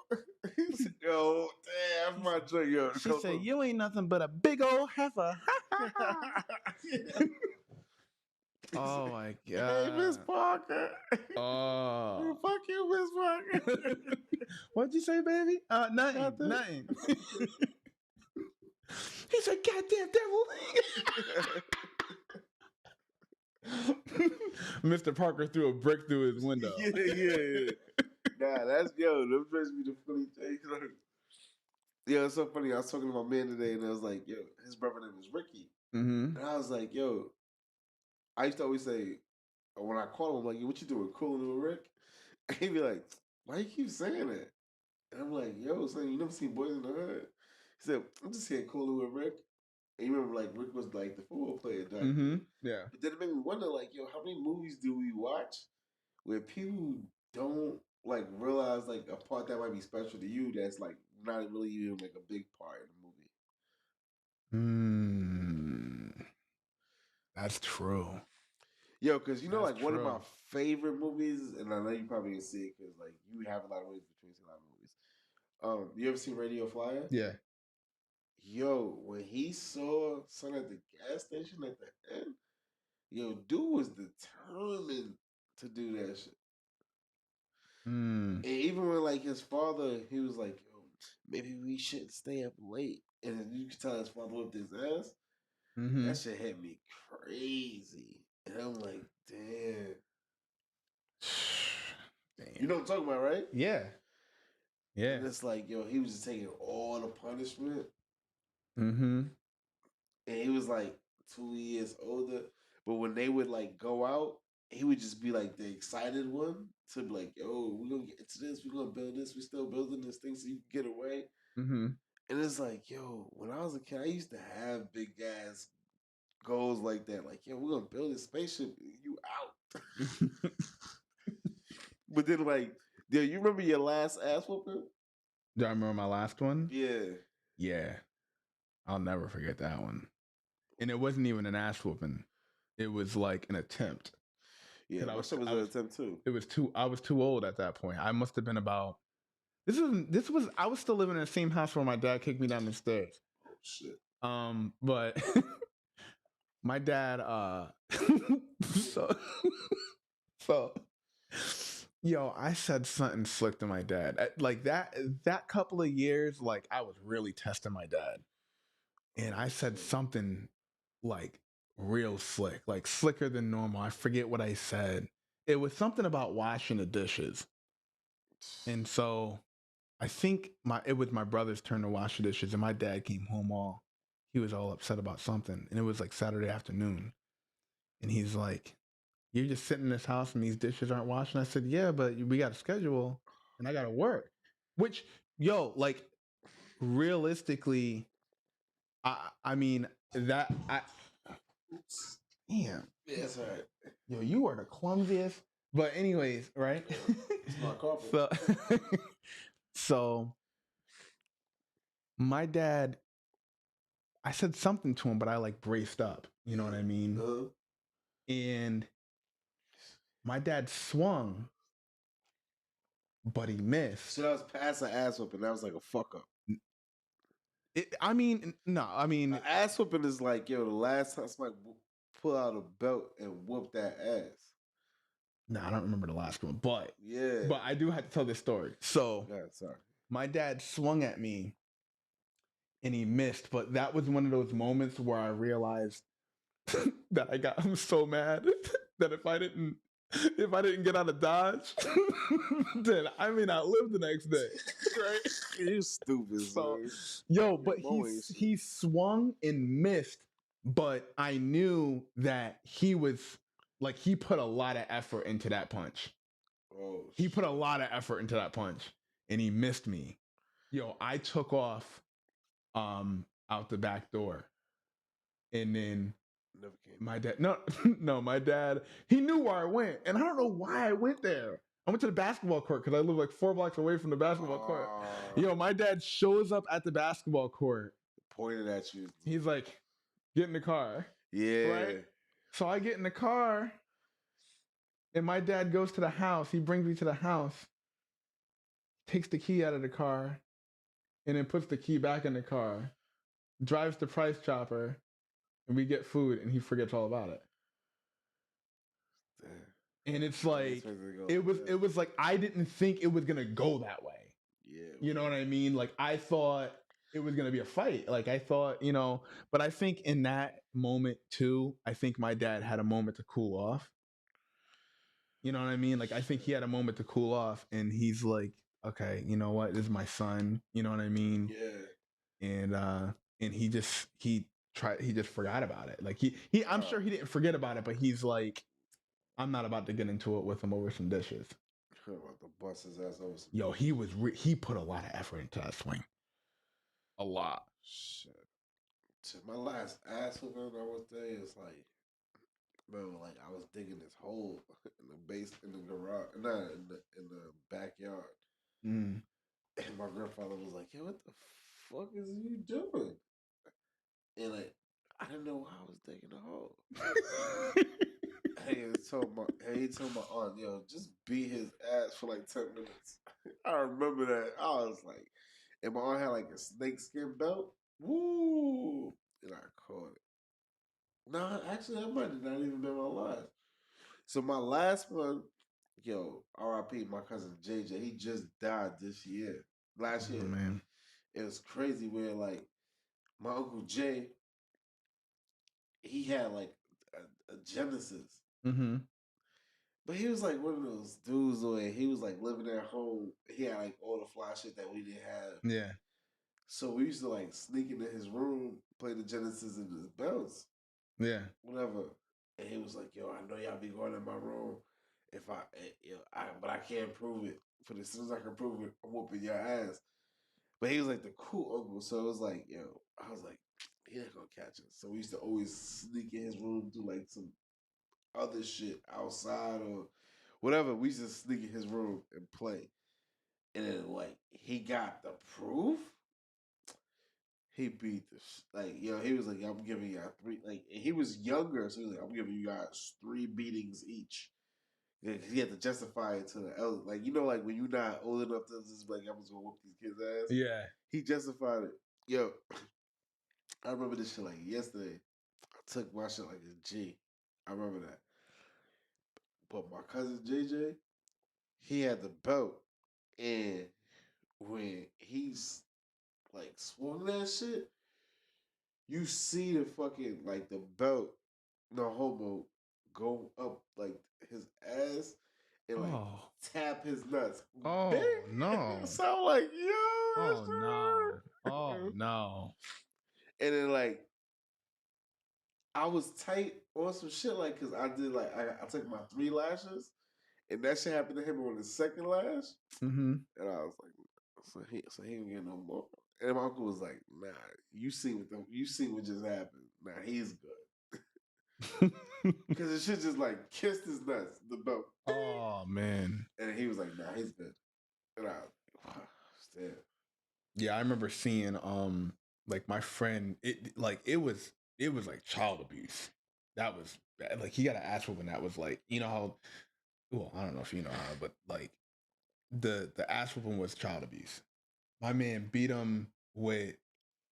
He said, yo, damn, that's my joke, yo. She said, "You ain't nothing but a big old heifer." Oh my god! Hey, Miss Parker. Oh, Fuck you, Miss Parker. What'd you say, baby? Nothing. He said, "Goddamn devil!" Mr. Parker threw a brick through his window. Yeah. Nah, that's them dress be the funny thing. Yeah, it's so funny. I was talking to my man today, and I was like, "Yo, his brother name is Ricky," Mm-hmm. and I was like, "Yo," I used to always say when I call him, like, "Yo, what you doing, coolin' with Rick?" And he'd be like, "Why you keep saying that?" And I'm like, "Yo, son, you never seen Boys in the Hood?" He said, "I'm just saying coolin' with Rick." And you remember, like, Rick was like the football player, Mm-hmm. Yeah. But then it made me wonder, like, yo, how many movies do we watch where people don't like realize like a part that might be special to you that's like not really even like a big part in the movie. That's true. Yo, because you know, That's like one of true. my favorite movies, and I know you probably didn't see it because like you have a lot of ways between a lot of movies. You ever seen Radio Flyer? Yeah. Yo, when he saw Son at the gas station at the end, yo, dude was determined to do that shit. And even when like his father, he was like, "Yo, maybe we shouldn't stay up late," and then you can tell his father whipped his ass. Mm-hmm. That shit hit me crazy, and I'm like, "Damn." You know what I'm talking about, right? Yeah. Yeah. And it's like, yo, he was just taking all the punishment, Mm-hmm. and he was like 2 years older. But when they would like go out, he would just be like the excited one to be like, "Yo, we're gonna get into this. We're gonna build this. We're still building this thing so you can get away." Mm-hmm. And it's like, yo, when I was a kid, I used to have big ass goals like that. Like, yo, we're gonna build a spaceship. You out. But then, like, do you remember your last ass whooping? Do I remember my last one? Yeah. Yeah. I'll never forget that one. And it wasn't even an ass whooping. It was like an attempt. Yeah, my shit was an attempt too. I was too old at that point. I must have been about I was still living in the same house where my dad kicked me down the stairs. Oh shit. But my dad so Yo, I said something slick to my dad. Like that couple of years, like I was really testing my dad. And Oh I said shit. something like real slick, like slicker than normal. I forget what I said. It was something about washing the dishes. And so I think it was my brother's turn to wash the dishes, and my dad came home he was all upset about something. And it was like Saturday afternoon. And he's like, "You're just sitting in this house and these dishes aren't washing." I said, "Yeah, but we got a schedule and I gotta work." Which, yo, like realistically, I mean that I Oops. damn. Yeah, that's all right. Yo, you are the clumsiest. But anyways, right? It's my carpet. so so my dad, I said something to him, but I like braced up. You know what I mean? Uh-huh. And my dad swung, but he missed. So that was past an ass whooping. That was like a fuck up. I mean, no, I mean, An ass whooping is like, yo, the last time somebody pull out a belt and whoop that ass. no, I don't remember the last one, but Yeah. I do have to tell this story. So God, sorry. my dad swung at me and he missed, but that was one of those moments where I realized that I'm so mad that if I didn't get out of Dodge, then I may not live the next day. Right? You stupid, So, son. yo, but You're mowing shit. he swung and missed, but I knew that he was like he put a lot of effort into that punch. Oh, He put a lot of effort into that punch and he missed me. Yo, I took off out the back door. And then never came my back. dad no, my dad, he knew where I went. And I don't know why I went there. I went to the basketball court because I live like 4 blocks away from the basketball court. Yo, my dad shows up at the basketball court. Pointed at you. He's like, "Get in the car." Yeah. Right? So I get in the car and my dad goes to the house. He brings me to the house, takes the key out of the car, and then puts the key back in the car, drives to Price Chopper, and we get food, and he forgets all about it. Damn. And it's I like expected to go it like was that. it was like I didn't think it was gonna go that way. Yeah. You know what I mean? Like I thought it was gonna be a fight. Like I thought, but I think in that moment too, I think my dad had a moment to cool off. You know what I mean? Like I think he had a moment to cool off, and he's like, "Okay, you know what? This is my son." You know what I mean? Yeah. And he just forgot about it. Like I'm sure he didn't forget about it, but he's like, "I'm not about to get into it with him over some dishes." About to bust his ass over some Yo, he put a lot of effort into that swing. A lot. shit. My last ass whooping I was there is like, remember, like I was digging this hole in the base in the garage, not in the backyard, Mm. and my grandfather was like, "Yo, what the fuck is you doing?" And like, I didn't know why I was digging the hole. He told my aunt, "Yo, just beat his ass for like 10 minutes." I remember that. I was like, and my aunt had like a snakeskin belt. Woo! And I caught it. No, actually, that might have not even been my last. So my last one, yo, R.I.P. My cousin JJ. He just died last year. Oh, man. It was crazy where like my uncle Jay, he had like a Genesis. Mm-hmm. But he was like one of those dudes where he was like living at home. He had like all the fly shit that we didn't have. Yeah. So we used to like sneak into his room, play the Genesis and the bells, Yeah. whatever. And he was like, "Yo, I know y'all be going in my room. If but I can't prove it. But as soon as I can prove it, I'm whooping your ass." But he was like the cool uncle, so it was like, yo, I was like, he ain't gonna catch us. So we used to always sneak in his room, do like some other shit outside or whatever. We used to sneak in his room and play. And then like he got the proof. He beat like yo. He was like, I'm giving y'all three. Like and he was younger, so he was like, I'm giving you guys 3 beatings each. Yeah, he had to justify it to the elder. Like like when you're not old enough to just be like, I'm just gonna whoop these kids' ass. Yeah. He justified it. Yo, I remember this shit like yesterday. I took my shit like a G. I remember that. But my cousin JJ, he had the belt, and when he's like swung that shit, you see the fucking like the belt, no homo, go up like his ass and like Oh. tap his nuts. Big. Oh no. So I'm like, yo, that's Oh no. Oh hard. no. And then like I was tight on some shit like because I did like I took my 3 lashes and that shit happened to him on his second lash Mm-hmm. and I was like, so he ain't get no more. And my uncle was like, nah, you see what just happened. Nah, he's good. Because it should just like kissed his nuts, the belt. Oh man. And he was like, nah, he's good. And I wow, damn. Yeah, I remember seeing like my friend, it was like child abuse. That was bad. Like he got an ass whooping that was like, you know how, well, I don't know if you know how, but like the ass whooping was child abuse. My man beat him with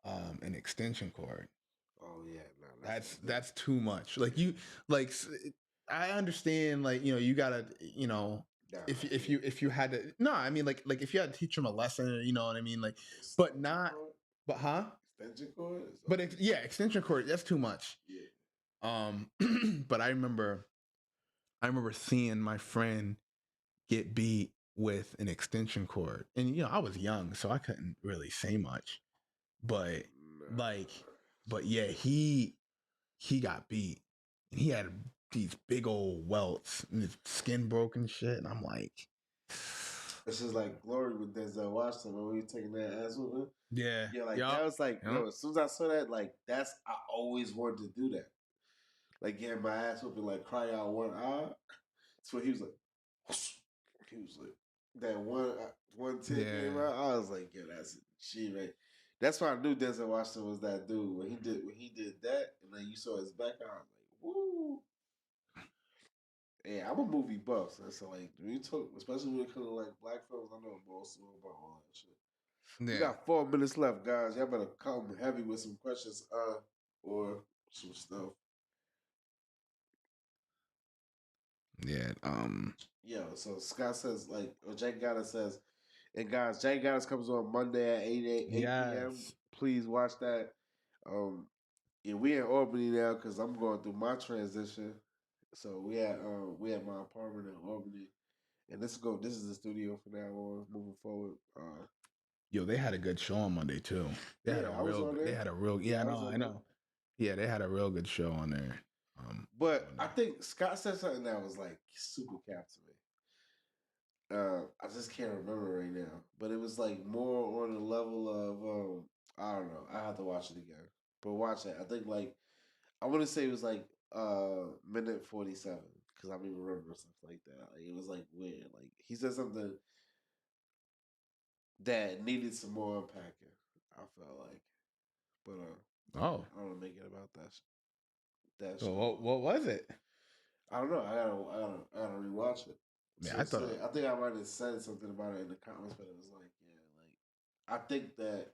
an extension cord. Oh yeah, nah, That's too much. Like you like I understand, like, you gotta, nah, if you had to, no, I mean, like if you had to teach him a lesson, you know what I mean, like, but extension not, cord? but huh, Extension cord? but yeah, extension cord, that's too much. Yeah. um but I remember seeing my friend get beat with an extension cord, and I was young, so I couldn't really say much, but Nah. like, but yeah, he got beat, and he had these big old welts and his skin broke and shit, and I'm like, It's just like Glory with Denzel Washington when we were taking that ass whooping. yeah, Yeah, like yup, that was like, yup. yo, as soon as I saw that, like that's I always wanted to do that. Like getting my ass whooping, like cry out one eye. So he was like, whoosh. He was like that one tip came Yeah, out. I was like, yeah, that's she right. That's why I knew Denzel Washington was that dude when he did that, and then you saw his back. I was like, woo. Yeah, I'm a movie buff, so like when you talk, especially when it comes to like black films, I know most about all that shit. We yeah, got 4 minutes left, guys. Y'all better come heavy with some questions, or some stuff. yeah. Yo, so Scott says like, or Jake Gotta says, and guys, Jake Gotta comes on Monday at 8 p.m. Yes. Please watch that. Um, yeah, we in Albany now because I'm going through my transition. So we at my apartment in Albany, and this is the studio from now on, moving forward. Yo, they had a good show on Monday too. They had a Yeah, I was real, on they there. had a real, Yeah, yeah, I was I on there. know. Yeah, they had a real good show on there. But On I there. think Scott said something that was like super captivating. I just can't remember right now, but it was like more on the level of I don't know. I have to watch it again, but watch it. I think like I want to say it was like minute 47 because I don't remember stuff like that. Like it was like weird. Like he said something that needed some more unpacking. I felt like, but Oh, I don't know, make it about that so show. what was it? I don't know. I gotta rewatch it. Yeah, So I say, thought. I think I might have said something about it in the comments, but it was like, yeah, like I think that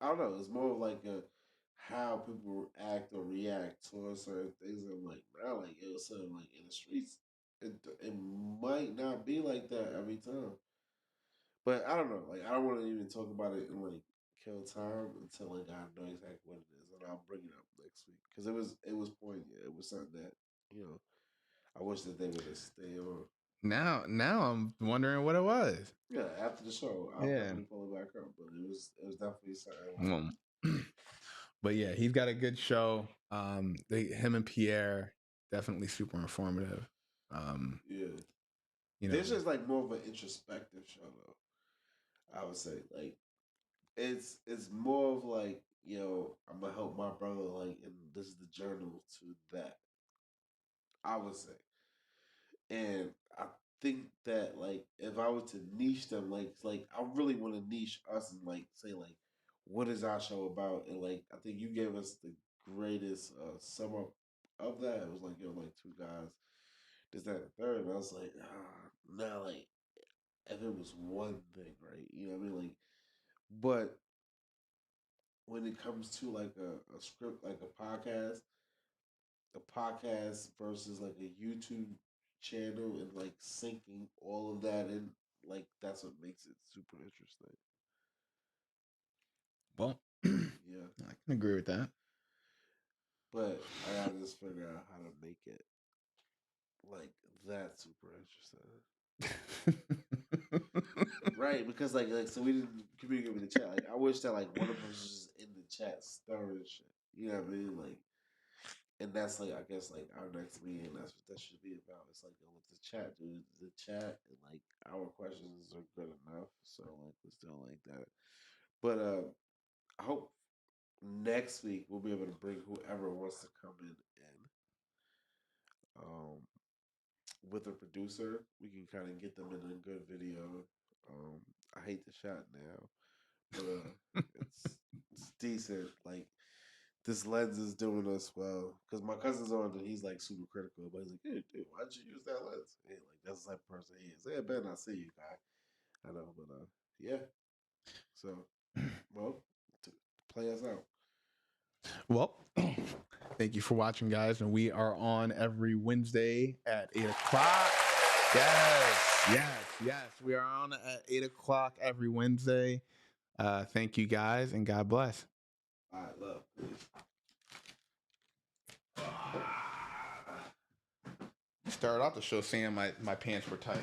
I don't know. It's more of like a how people act or react towards certain things. I'm like, now, like it was something like in the streets, it might not be like that every time. But I don't know. Like I don't want to even talk about it and like kill time until like I know exactly what it is, and I'll bring it up next week because it was poignant. It was something that you know I wish that they would have stayed on. Now I'm wondering what it was. Yeah, after the show, I'll Yeah. definitely pull it back up. But it was definitely something like Um, but yeah, he's got a good show. Him and Pierre, definitely super informative. Um, yeah. you know, This is like more of an introspective show though. I would say like it's more of like I'm gonna help my brother like and this is the journal to that. I would say, and I think that like if I were to niche them like I really want to niche us and like say like what is our show about and like I think you gave us the greatest sum up of that. It was like like two guys, this that and the third, and I was like nah like if it was one thing right, you know what I mean like but when it comes to like a script like a podcast versus like a YouTube channel and like syncing all of that, and like that's what makes it super interesting. Well, Yeah, I can agree with that. but I gotta just figure out how to make it like that super interesting. Right, because like so we didn't communicate with the chat. Like I wish that like one of us was just in the chat stirring shit. You know what I mean? Like, and that's like I guess like our next meeting. That's what that should be about. It's like with the chat, dude. The chat and like our questions are good enough. So like let's do it like that. But I hope next week we'll be able to bring whoever wants to come in and with a producer. We can kind of get them in a good video. I hate the shot now, but it's decent. Like this lens is doing us well because my cousin's on and he's like super critical, but he's like, "Hey, dude, why'd you use that lens?" Hey, like that's the type of person he is. Yeah, Ben, I see you, guy. I know, but yeah. So, well, play us out. Well, thank you for watching, guys. And we are on every Wednesday at 8 o'clock. Yes. We are on at 8 o'clock every Wednesday. Thank you, guys, and God bless. All right, love. Started off the show saying my pants were tight.